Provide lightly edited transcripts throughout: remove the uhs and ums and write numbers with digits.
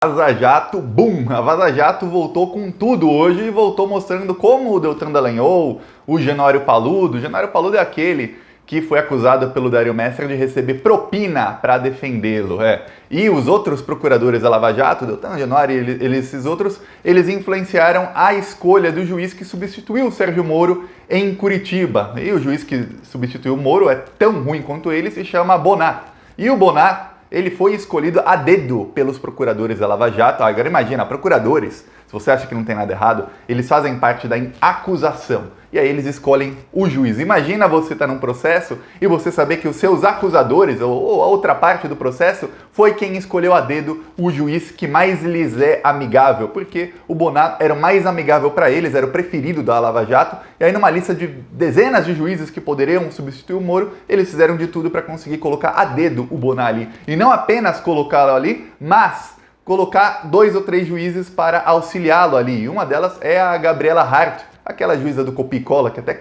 Vaza Jato, boom! A Vaza Jato voltou com tudo hoje e voltou mostrando como o Deltan Dallagnol, o Januário Paludo. O Januário Paludo é aquele que foi acusado pelo Dário Messer de receber propina para defendê-lo. E os outros procuradores da Lava Jato, Deltan, Januário e esses outros, eles influenciaram a escolha do juiz que substituiu o Sérgio Moro em Curitiba. E o juiz que substituiu o Moro é tão ruim quanto ele, se chama Bonat. E o Bonat, ele foi escolhido a dedo pelos procuradores da Lava Jato. Agora imagina, procuradores, se você acha que não tem nada errado, eles fazem parte da acusação. E aí eles escolhem o juiz. Imagina você estar num processo e você saber que os seus acusadores, ou a outra parte do processo, foi quem escolheu a dedo o juiz que mais lhes é amigável. Porque o Bonat era o mais amigável para eles, era o preferido da Lava Jato. E aí numa lista de dezenas de juízes que poderiam substituir o Moro, eles fizeram de tudo para conseguir colocar a dedo o Bonat ali. E não apenas colocá-lo ali, mas colocar 2 ou 3 juízes para auxiliá-lo ali. E uma delas é a Gabriela Hart, aquela juíza do copia e cola, que até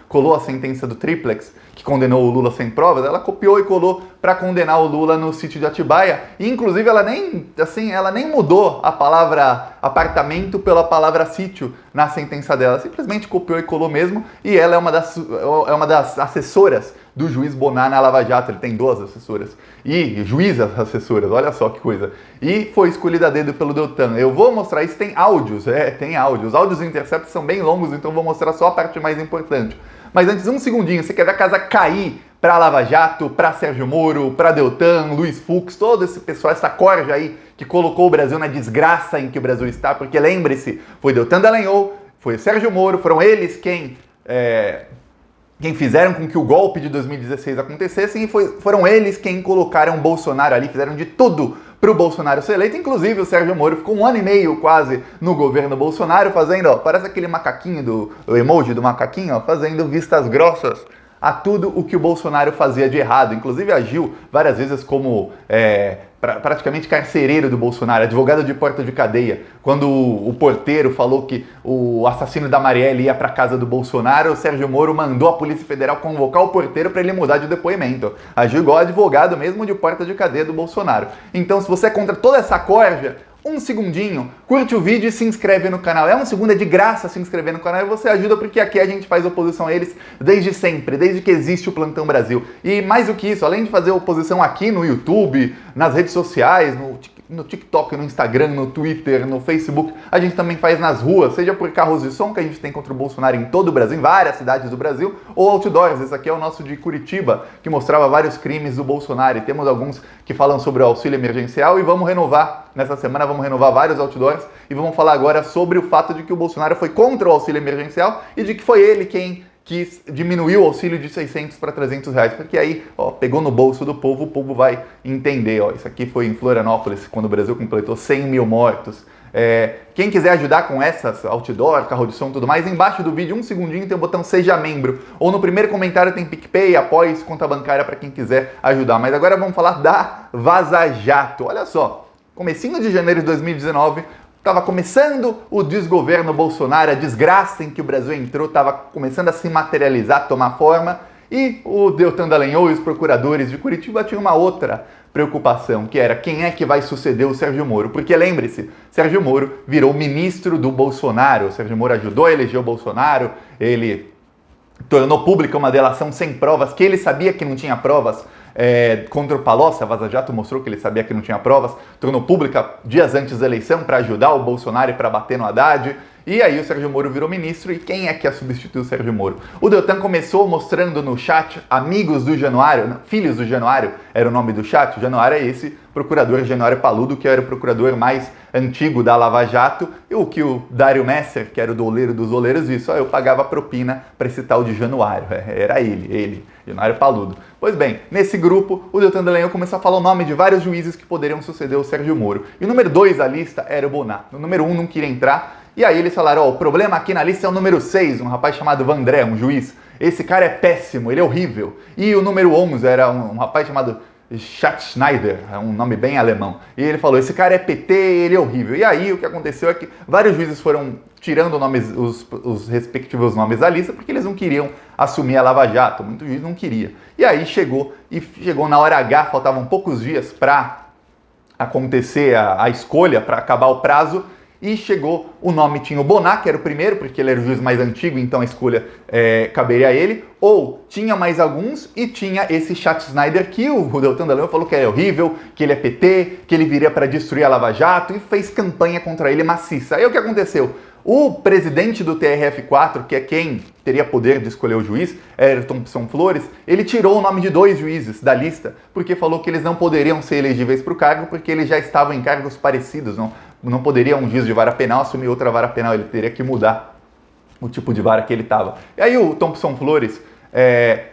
colou a sentença do triplex, que condenou o Lula sem provas. Ela copiou e colou para condenar o Lula no sítio de Atibaia. E, inclusive, ela nem mudou a palavra apartamento pela palavra sítio na sentença dela. Simplesmente copiou e colou mesmo. E ela é uma das assessoras do juiz Bonat na Lava Jato. Ele tem 2 assessoras. E juízas assessoras, olha só que coisa. E foi escolhida a dedo pelo Deltan. Eu vou mostrar isso, tem áudios, tem áudios. Os áudios do Intercept são bem longos, então vou mostrar só a parte mais importante. Mas antes, um segundinho, você quer ver a casa cair para Lava Jato, para Sérgio Moro, para Deltan, Luiz Fux, todo esse pessoal, essa corja aí que colocou o Brasil na desgraça em que o Brasil está, porque lembre-se, foi Deltan Dallagnol, foi Sérgio Moro, foram eles quem fizeram com que o golpe de 2016 acontecesse e foram eles quem colocaram Bolsonaro ali, fizeram de tudo para o Bolsonaro ser eleito. Inclusive o Sérgio Moro ficou 1 ano e meio quase no governo Bolsonaro fazendo, parece aquele macaquinho, o emoji do macaquinho, fazendo vistas grossas a tudo o que o Bolsonaro fazia de errado. Inclusive agiu várias vezes como praticamente carcereiro do Bolsonaro, advogado de porta de cadeia. Quando o porteiro falou que o assassino da Marielle ia para casa do Bolsonaro, o Sérgio Moro mandou a Polícia Federal convocar o porteiro para ele mudar de depoimento. Agiu igual advogado mesmo de porta de cadeia do Bolsonaro. Então, se você é contra toda essa corja, 1 segundinho, curte o vídeo e se inscreve no canal. É 1 segundo, é de graça se inscrever no canal e você ajuda, porque aqui a gente faz oposição a eles desde sempre, desde que existe o Plantão Brasil. E mais do que isso, além de fazer oposição aqui no YouTube, nas redes sociais, no TikTok, no Instagram, no Twitter, no Facebook, a gente também faz nas ruas, seja por carros de som que a gente tem contra o Bolsonaro em todo o Brasil, em várias cidades do Brasil, ou outdoors. Esse aqui é o nosso de Curitiba, que mostrava vários crimes do Bolsonaro, e temos alguns que falam sobre o auxílio emergencial, e vamos renovar, nessa semana vamos renovar vários outdoors, e vamos falar agora sobre o fato de que o Bolsonaro foi contra o auxílio emergencial, e de que foi ele quem quis diminuir o auxílio de 600 para 300 reais, porque aí, pegou no bolso do povo, o povo vai entender, isso aqui foi em Florianópolis, quando o Brasil completou 100 mil mortos. Quem quiser ajudar com essas, outdoor, carro de som e tudo mais, embaixo do vídeo, 1 segundinho, tem o botão Seja Membro, ou no primeiro comentário tem PicPay, Apoie, conta bancária para quem quiser ajudar. Mas agora vamos falar da Vaza Jato. Olha só, comecinho de janeiro de 2019, estava começando o desgoverno Bolsonaro, a desgraça em que o Brasil entrou, estava começando a se materializar, tomar forma, e o Deltan Dallagnol e os procuradores de Curitiba tinham uma outra preocupação, que era quem é que vai suceder o Sérgio Moro. Porque lembre-se, Sérgio Moro virou ministro do Bolsonaro, o Sérgio Moro ajudou a eleger o Bolsonaro, ele tornou pública uma delação sem provas, que ele sabia que não tinha provas, contra o Palocci. A Vaza Jato mostrou que ele sabia que não tinha provas, tornou pública dias antes da eleição para ajudar o Bolsonaro e para bater no Haddad. E aí o Sérgio Moro virou ministro, e quem é que ia substituir o Sérgio Moro? O Deltan começou mostrando no chat amigos do Januário, não, filhos do Januário era o nome do chat. O Januário é esse procurador Januário Paludo, que era o procurador mais antigo da Lava Jato, e o que o Dário Messer, que era o doleiro dos doleiros, disse, eu pagava propina para esse tal de Januário. Era ele, Januário Paludo. Pois bem, nesse grupo, o Deltan Dallagnol começou a falar o nome de vários juízes que poderiam suceder o Sérgio Moro. E o número 2 da lista era o Bonat. O número 1 não queria entrar. E aí eles falaram, o problema aqui na lista é o número 6, um rapaz chamado Vandré, um juiz. Esse cara é péssimo, ele é horrível. E o número 11 era um rapaz chamado Schatzschneider, é um nome bem alemão. E ele falou, esse cara é PT, ele é horrível. E aí o que aconteceu é que vários juízes foram tirando os respectivos nomes da lista, porque eles não queriam assumir a Lava Jato, muito juiz não queria. E aí chegou na hora H, faltavam poucos dias para acontecer a escolha para acabar o prazo, e chegou o nome, tinha o Bonar, que era o primeiro, porque ele era o juiz mais antigo, então a escolha caberia a ele, ou tinha mais alguns, e tinha esse Schatzsnyder, que o Deltan Dallagnol falou que é horrível, que ele é PT, que ele viria para destruir a Lava Jato, e fez campanha contra ele maciça. Aí o que aconteceu? O presidente do TRF4, que é quem teria poder de escolher o juiz, Ayrton Thompson Flores, ele tirou o nome de 2 juízes da lista, porque falou que eles não poderiam ser elegíveis para o cargo, porque eles já estavam em cargos parecidos, não poderia um juiz de vara penal assumir outra vara penal, ele teria que mudar o tipo de vara que ele estava. E aí o Thompson Flores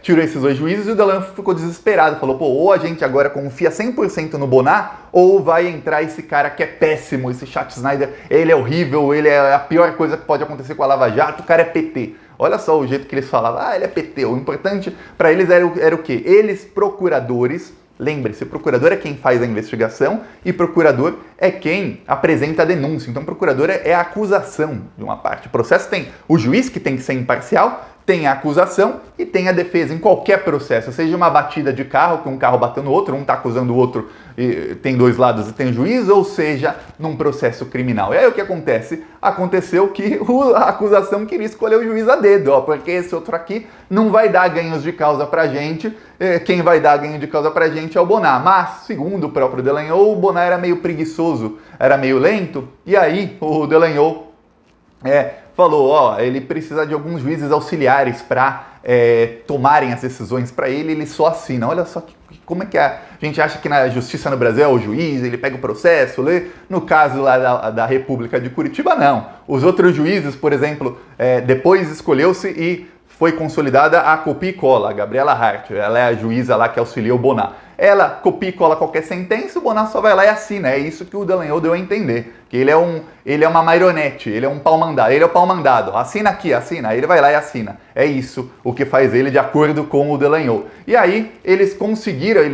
tirou esses 2 juízes e o Dallagnol ficou desesperado, falou, pô, ou a gente agora confia 100% no Bonar, ou vai entrar esse cara que é péssimo, esse Schatzsnyder, ele é horrível, ele é a pior coisa que pode acontecer com a Lava Jato, o cara é PT. Olha só o jeito que eles falavam, ele é PT, o importante para eles era o quê? Eles, procuradores, lembre-se, procurador é quem faz a investigação e procurador é quem apresenta a denúncia. Então, procurador é a acusação de uma parte. O processo tem o juiz, que tem que ser imparcial, tem a acusação e tem a defesa em qualquer processo, seja uma batida de carro, que um carro bateu no outro, um está acusando o outro, e tem 2 lados e tem o juiz, ou seja, num processo criminal. E aí o que acontece? Aconteceu que a acusação queria escolher o juiz a dedo, porque esse outro aqui não vai dar ganhos de causa pra gente, quem vai dar ganho de causa pra gente é o Bonar. Mas, segundo o próprio Dallagnol, o Bonar era meio preguiçoso, era meio lento, e aí o Dallagnol falou, ele precisa de alguns juízes auxiliares para tomarem as decisões para ele, ele só assina. Olha só como é que a gente acha que na justiça no Brasil é o juiz, ele pega o processo, lê. No caso lá da República de Curitiba, não. Os outros juízes, por exemplo, depois escolheu-se e foi consolidada a copia e cola, a Gabriela Hart, ela é a juíza lá que auxilia o Bonar. Ela copia e cola qualquer sentença, o Bonar só vai lá e assina. É isso que o Dallagnol deu a entender. Que ele é uma marionete, ele é um pau mandado, ele é o pau mandado. Assina aqui, assina. Aí ele vai lá e assina. É isso o que faz ele de acordo com o Dallagnol. E aí eles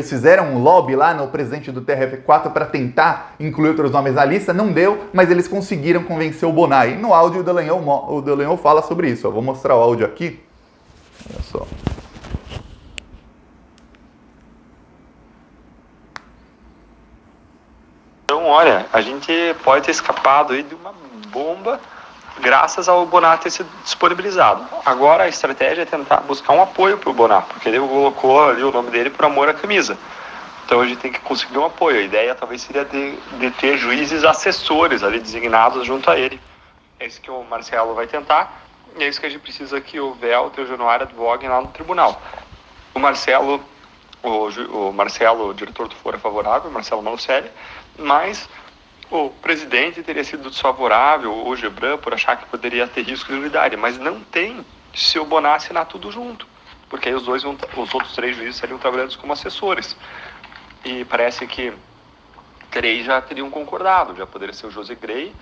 fizeram um lobby lá no presidente do TRF4 para tentar incluir outros nomes na lista. Não deu, mas eles conseguiram convencer o Bonar. E no áudio o Dallagnol fala sobre isso. Eu vou mostrar o áudio aqui. Olha só. Então, olha, a gente pode ter escapado aí de uma bomba graças ao Bonar ter sido disponibilizado. Agora a estratégia é tentar buscar um apoio para o Bonar, porque ele colocou ali o nome dele por amor à camisa. Então a gente tem que conseguir um apoio. A ideia talvez seria de ter juízes assessores ali designados junto a ele. É isso que o Marcelo vai tentar, e é isso que a gente precisa que o Velter e o Januário advoguem lá no tribunal. O Marcelo, o diretor do Foro é favorável, o Marcelo Malucelli, mas o presidente teria sido desfavorável, o Gebran, por achar que poderia ter risco de nulidade, mas não tem se o Bonar assinar tudo junto, porque aí os outros 3 juízes estariam trabalhando como assessores. E parece que 3 já teriam concordado, já poderia ser o José Grey,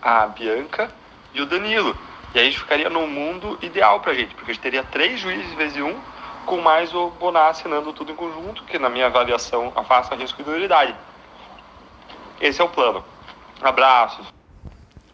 a Bianca e o Danilo. E aí a gente ficaria num mundo ideal pra gente, porque a gente teria 3 juízes em vez de 1, com mais o Bonar assinando tudo em conjunto, que na minha avaliação afasta risco de nulidade. Esse é o plano. Abraços.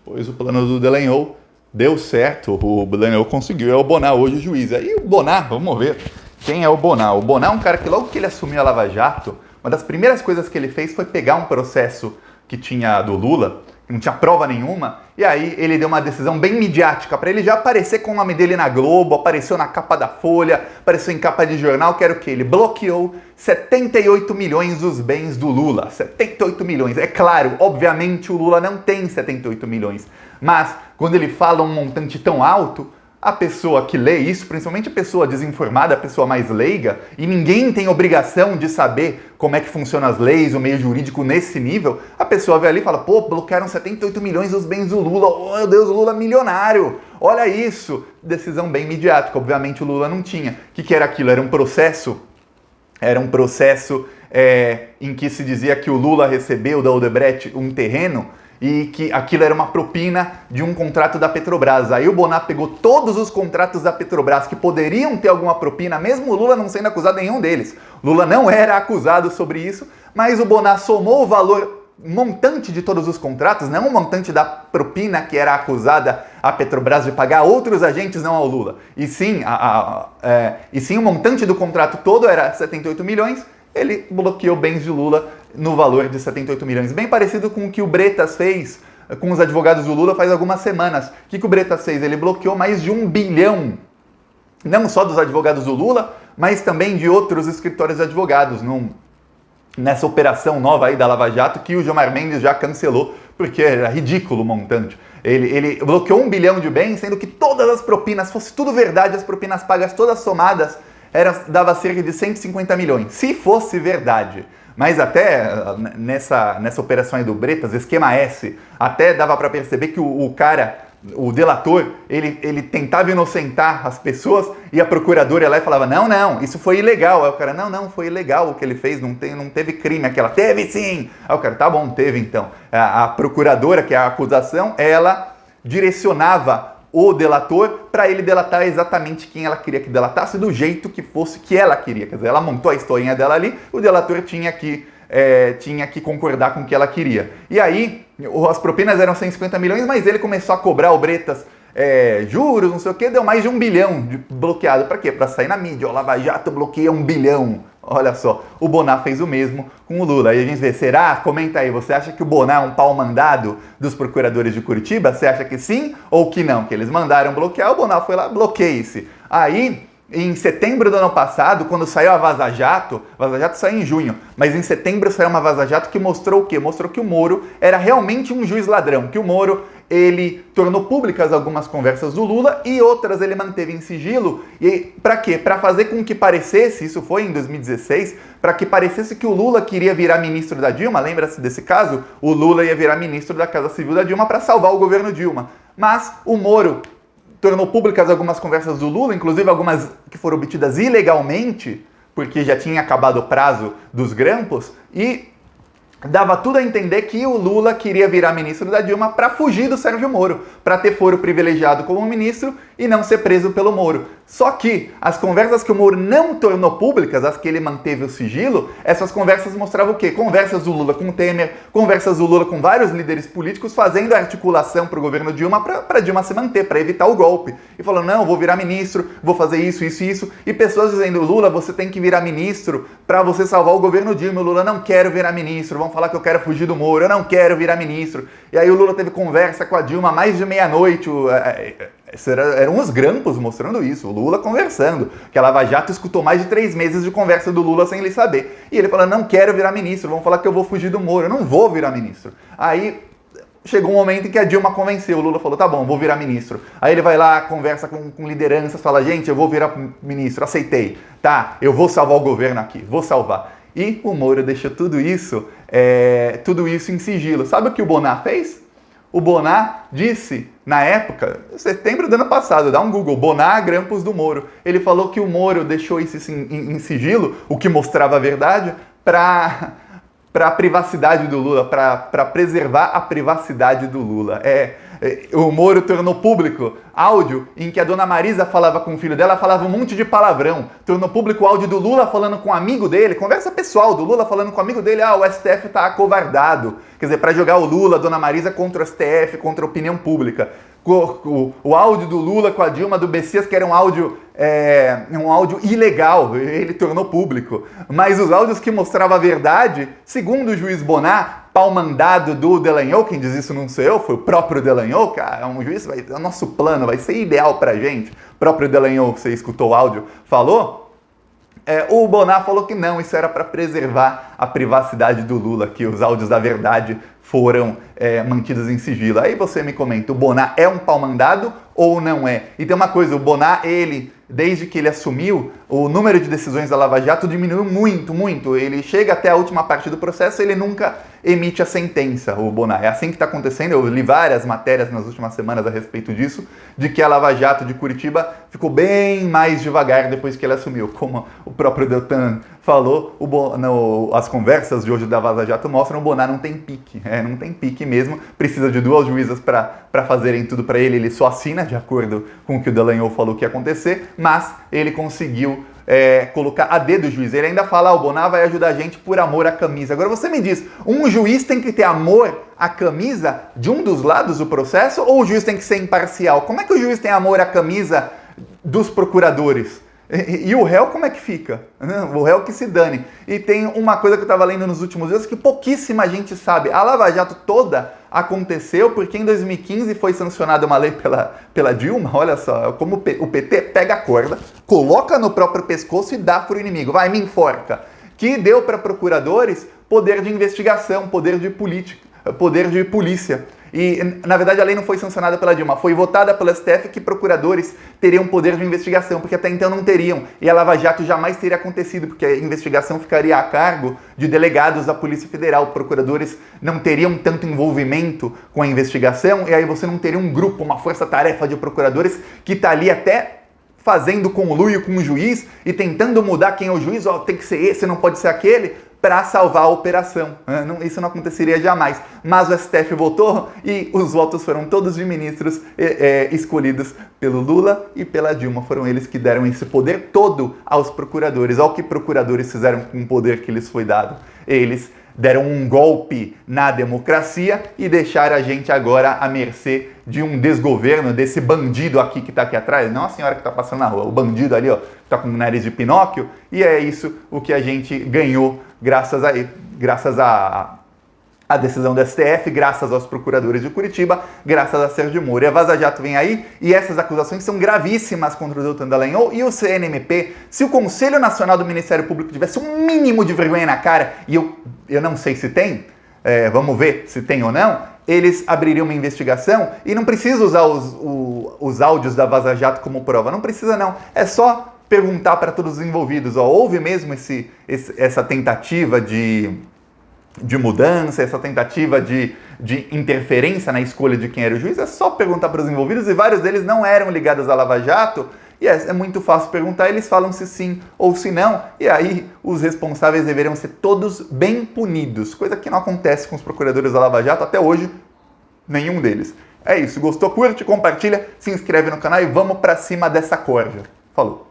Pois o plano do Dallagnol deu certo, o Dallagnol conseguiu, é o Bonar hoje o juiz. Aí o Bonar, vamos ver quem é o Bonar. O Bonar é um cara que logo que ele assumiu a Lava Jato, uma das primeiras coisas que ele fez foi pegar um processo que tinha do Lula, que não tinha prova nenhuma, e aí ele deu uma decisão bem midiática para ele já aparecer com o nome dele na Globo, apareceu na capa da Folha, apareceu em capa de jornal, que era o quê? Ele bloqueou 78 milhões dos bens do Lula. 78 milhões. É claro, obviamente o Lula não tem 78 milhões, mas quando ele fala um montante tão alto, a pessoa que lê isso, principalmente a pessoa desinformada, a pessoa mais leiga, e ninguém tem obrigação de saber como é que funcionam as leis, o meio jurídico nesse nível, a pessoa vê ali e fala, pô, bloquearam 78 milhões dos bens do Lula, oh meu Deus, o Lula é milionário, olha isso, decisão bem midiática, obviamente o Lula não tinha. O que era aquilo? Era um processo em que se dizia que o Lula recebeu da Odebrecht um terreno, e que aquilo era uma propina de um contrato da Petrobras. Aí o Bonar pegou todos os contratos da Petrobras que poderiam ter alguma propina, mesmo o Lula não sendo acusado em nenhum deles. Lula não era acusado sobre isso, mas o Bonar somou o valor montante de todos os contratos, não o montante da propina que era acusada a Petrobras de pagar a outros agentes, não ao Lula. E sim, o montante do contrato todo era 78 milhões, ele bloqueou bens de Lula no valor de 78 milhões. Bem parecido com o que o Bretas fez com os advogados do Lula faz algumas semanas. O que o Bretas fez? Ele bloqueou mais de 1 bilhão, não só dos advogados do Lula, mas também de outros escritórios de advogados, nessa operação nova aí da Lava Jato, que o Gilmar Mendes já cancelou, porque era ridículo o montante. Ele bloqueou 1 bilhão de bens, sendo que todas as propinas, fosse tudo verdade, as propinas pagas todas somadas, dava cerca de 150 milhões, se fosse verdade. Mas até nessa operação aí do Bretas, esquema S, até dava para perceber que o cara, o delator, ele tentava inocentar as pessoas e a procuradora ia lá e falava, não, isso foi ilegal. Aí o cara, não, foi ilegal o que ele fez, não teve crime. Aquela, teve sim! Aí o cara, tá bom, teve então. A procuradora, que é a acusação, ela direcionava o delator para ele delatar exatamente quem ela queria que delatasse, do jeito que fosse que ela queria. Quer dizer, ela montou a historinha dela ali, o delator tinha que concordar com o que ela queria. E aí, as propinas eram 150 milhões, mas ele começou a cobrar o Bretas juros, não sei o que, deu mais de 1 bilhão bloqueado. Para quê? Para sair na mídia. O Lava Jato bloqueia 1 bilhão. Olha só, o Bonar fez o mesmo com o Lula. Aí a gente vê, será? Comenta aí, você acha que o Bonar é um pau mandado dos procuradores de Curitiba? Você acha que sim ou que não? Que eles mandaram bloquear, o Bonar foi lá, bloqueie-se. Aí, em setembro do ano passado, quando saiu a Vaza Jato saiu em junho, mas em setembro saiu uma Vaza Jato que mostrou o quê? Mostrou que o Moro era realmente um juiz ladrão, que o Moro, ele tornou públicas algumas conversas do Lula e outras ele manteve em sigilo. E para quê? Para fazer com que parecesse, isso foi em 2016, para que parecesse que o Lula queria virar ministro da Dilma. Lembra-se desse caso? O Lula ia virar ministro da Casa Civil da Dilma para salvar o governo Dilma. Mas o Moro tornou públicas algumas conversas do Lula, inclusive algumas que foram obtidas ilegalmente, porque já tinha acabado o prazo dos grampos, e dava tudo a entender que o Lula queria virar ministro da Dilma para fugir do Sérgio Moro, para ter foro privilegiado como ministro e não ser preso pelo Moro. Só que as conversas que o Moro não tornou públicas, as que ele manteve o sigilo, essas conversas mostravam o quê? Conversas do Lula com o Temer, conversas do Lula com vários líderes políticos fazendo articulação para o governo Dilma, para Dilma se manter, para evitar o golpe. E falando, não, vou virar ministro, vou fazer isso, e pessoas dizendo, Lula, você tem que virar ministro para você salvar o governo Dilma. O Lula, não quero virar ministro, vão falar que eu quero fugir do Moro, eu não quero virar ministro. E aí o Lula teve conversa com a Dilma mais de meia-noite, eram os grampos mostrando isso, o Lula conversando, que a Lava Jato escutou mais de 3 meses de conversa do Lula sem ele saber. E ele falando, não quero virar ministro, vão falar que eu vou fugir do Moro, eu não vou virar ministro. Aí chegou um momento em que a Dilma convenceu, o Lula falou, tá bom, vou virar ministro. Aí ele vai lá, conversa com lideranças, fala, gente, eu vou virar ministro, aceitei. Tá, eu vou salvar o governo aqui, vou salvar. E o Moro deixou tudo isso em sigilo. Sabe o que o Bonar fez? O Bonar disse, na época, em setembro do ano passado, dá um Google, Bonar grampos do Moro. Ele falou que o Moro deixou isso em sigilo, o que mostrava a verdade, para a privacidade do Lula, para preservar a privacidade do Lula. O Moro tornou público áudio em que a dona Marisa falava com o filho dela, falava um monte de palavrão. Tornou público o áudio do Lula falando com um amigo dele, conversa pessoal do Lula falando com um amigo dele, o STF tá acovardado. Quer dizer, para jogar o Lula, a dona Marisa contra o STF, contra a opinião pública. O áudio do Lula com a Dilma, do Bessias, que era um áudio ilegal, ele tornou público. Mas os áudios que mostravam a verdade, segundo o juiz Bonar, pau mandado do Dallagnol, quem diz isso não sou eu, foi o próprio Dallagnol, cara, um juiz, o nosso plano vai ser ideal pra gente. O próprio Dallagnol, você escutou o áudio, falou. O Bonar falou que não, isso era para preservar a privacidade do Lula, que os áudios da verdade foram mantidos em sigilo. Aí você me comenta, o Bonar é um pau mandado ou não é? E tem uma coisa, o Bonar, desde que ele assumiu, o número de decisões da Lava Jato diminuiu muito, muito. Ele chega até a última parte do processo, ele nunca emite a sentença, o Bonar. É assim que está acontecendo, eu li várias matérias nas últimas semanas a respeito disso, de que a Lava Jato de Curitiba ficou bem mais devagar depois que ele assumiu. Como o próprio Deltan falou, as conversas de hoje da Vaza Jato mostram, o Bonar não tem pique, não tem pique mesmo, precisa de 2 juízas para fazerem tudo para ele só assina, de acordo com o que o Dallagnol falou que ia acontecer, mas ele conseguiu colocar a dedo o juiz. Ele ainda fala, o Bonar vai ajudar a gente por amor à camisa. Agora você me diz, um juiz tem que ter amor à camisa de um dos lados do processo ou o juiz tem que ser imparcial? Como é que o juiz tem amor à camisa dos procuradores? E o réu como é que fica? O réu que se dane. E tem uma coisa que eu estava lendo nos últimos dias que pouquíssima gente sabe. A Lava Jato toda aconteceu porque em 2015 foi sancionada uma lei pela Dilma. Olha só, como o PT pega a corda, coloca no próprio pescoço e dá para o inimigo. Vai, me enforca. Que deu para procuradores poder de investigação, poder de polícia. E, na verdade, a lei não foi sancionada pela Dilma, foi votada pelo STF que procuradores teriam poder de investigação, porque até então não teriam. E a Lava Jato jamais teria acontecido, porque a investigação ficaria a cargo de delegados da Polícia Federal. Procuradores não teriam tanto envolvimento com a investigação, e aí você não teria um grupo, uma força-tarefa de procuradores que está ali até fazendo conluio com o juiz e tentando mudar quem é o juiz, tem que ser esse, não pode ser aquele, para salvar a operação. Isso não aconteceria jamais. Mas o STF votou e os votos foram todos de ministros escolhidos pelo Lula e pela Dilma. Foram eles que deram esse poder todo aos procuradores. Olha o que procuradores fizeram com o poder que lhes foi dado. Eles deram um golpe na democracia e deixaram a gente agora à mercê de um desgoverno, desse bandido aqui que está aqui atrás, não a senhora que está passando na rua, o bandido ali, ó, que está com o nariz de Pinóquio, e é isso o que a gente ganhou graças à decisão do STF, graças aos procuradores de Curitiba, graças a Sérgio Moro. E a Vaza Jato vem aí, e essas acusações são gravíssimas contra o Deltan Dallagnol e o CNMP. Se o Conselho Nacional do Ministério Público tivesse um mínimo de vergonha na cara, e eu não sei se tem, vamos ver se tem ou não, eles abririam uma investigação e não precisa usar os áudios da Vaza Jato como prova, não precisa não, é só perguntar para todos os envolvidos, houve mesmo essa tentativa de mudança, essa tentativa de interferência na escolha de quem era o juiz, é só perguntar para os envolvidos, e vários deles não eram ligados à Lava Jato, e é muito fácil perguntar, eles falam se sim ou se não, e aí os responsáveis deveriam ser todos bem punidos, coisa que não acontece com os procuradores da Lava Jato, até hoje, nenhum deles. É isso, gostou? Curte, compartilha, se inscreve no canal e vamos pra cima dessa corja. Falou!